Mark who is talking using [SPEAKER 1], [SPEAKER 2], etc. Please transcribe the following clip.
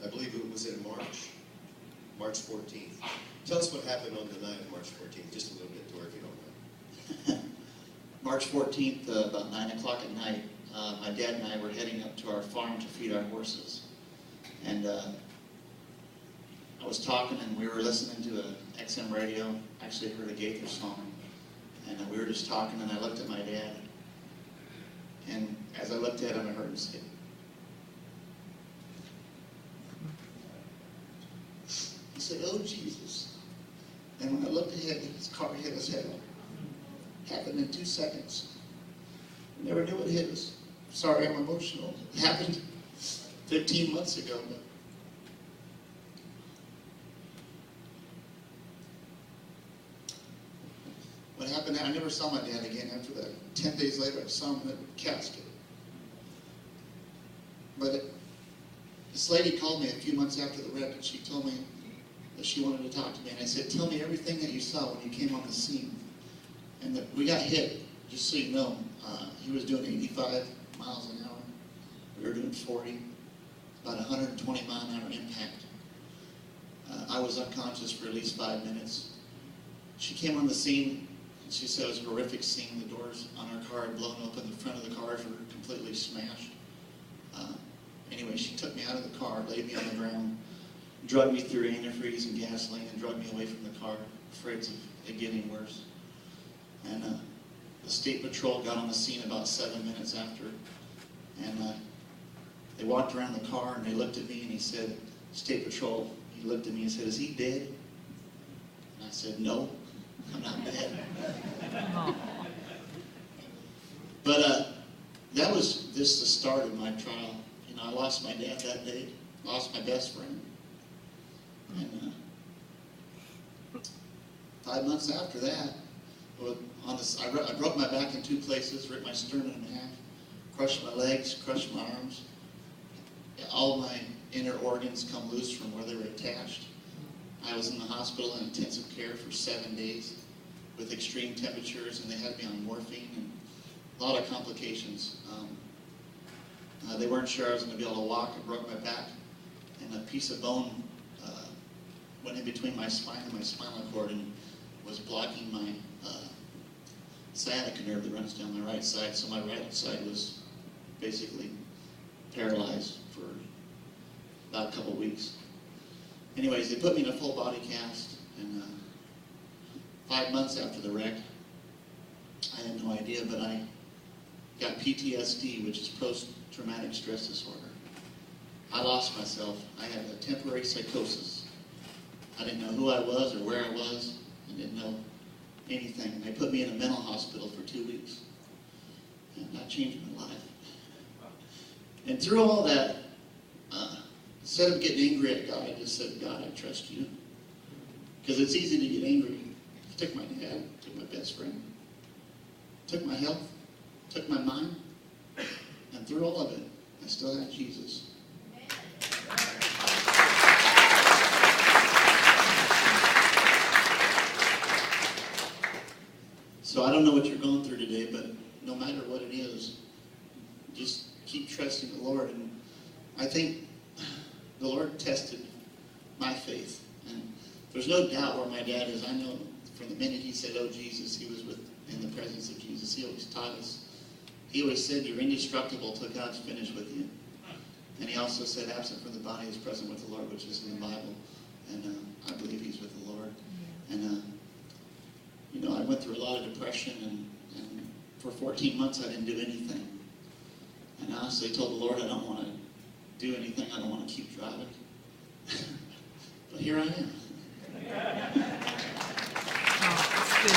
[SPEAKER 1] I believe it was in March 14th. Tell us what happened on the night of March 14th, just a little bit, Thory, if you don't mind.
[SPEAKER 2] March 14th, about 9 o'clock at night, my dad and I were heading up to our farm to feed our horses. And I was talking, and we were listening to an XM radio. Actually heard a Gaither song. And we were just talking, and I looked at my dad. And as I looked at him, I heard him say, he said, "Oh, Jesus." And when I looked ahead, his car hit his head. Happened in 2 seconds. I never knew it hit us. Sorry, I'm emotional. It happened 15 months ago. But what happened, I never saw my dad again after that. 10 days later, I saw him in a casket. But this lady called me a few months after the wreck, and she told me that she wanted to talk to me. And I said, "Tell me everything that you saw when you came on the scene." And that we got hit, just so you know. He was doing 85 miles an hour. We were doing 40, about 120 mile an hour impact. I was unconscious for at least 5 minutes. She came on the scene, and she said it was a horrific scene. The doors on our car had blown open. The front of the cars were completely smashed. Anyway, she took me out of the car, laid me on the ground, drugged me through antifreeze and gasoline, and drugged me away from the car, afraid of it getting worse. And the state patrol got on the scene about 7 minutes after, and they walked around the car, and they looked at me, and he said, "State patrol," he looked at me and said, "Is he dead?" And I said, "No, I'm not dead." But that was just the start of my trial. You know, I lost my dad that day, lost my best friend. And 5 months after that, I broke my back in 2 places, ripped my sternum in half, crushed my legs, crushed my arms. All my inner organs come loose from where they were attached. I was in the hospital in intensive care for 7 days with extreme temperatures, and they had me on morphine and a lot of complications. They weren't sure I was going to be able to walk. I broke my back, and a piece of bone went in between my spine and my spinal cord and was blocking my sciatica nerve that runs down my right side. So my right side was basically paralyzed for about a couple of weeks. Anyways, they put me in a full body cast, and 5 months after the wreck, I had no idea, but I got PTSD, which is post-traumatic stress disorder. I lost myself. I had a temporary psychosis. I didn't know who I was or where I was. I didn't know anything. They put me in a mental hospital for 2 weeks, and that changed my life. And through all that, instead of getting angry at God, I just said, "God, I trust you." Because it's easy to get angry. I took my dad, took my best friend, took my health, took my mind, and through all of it, I still have Jesus. So I don't know what you're going through today, but no matter what it is, just keep trusting the Lord. And I think the Lord tested my faith. And there's no doubt where my dad is. I know from the minute he said, "Oh, Jesus," he was in the presence of Jesus. He always taught us. He always said, "You're indestructible till God's finished with you." And he also said, "Absent from the body is present with the Lord," which is in the Bible. And I believe he's with the Lord. And you know, I went through a lot of depression, and for 14 months I didn't do anything. And I honestly told the Lord, I don't want to do anything. I don't want to keep driving. But here I am.
[SPEAKER 3] Oh, that's good.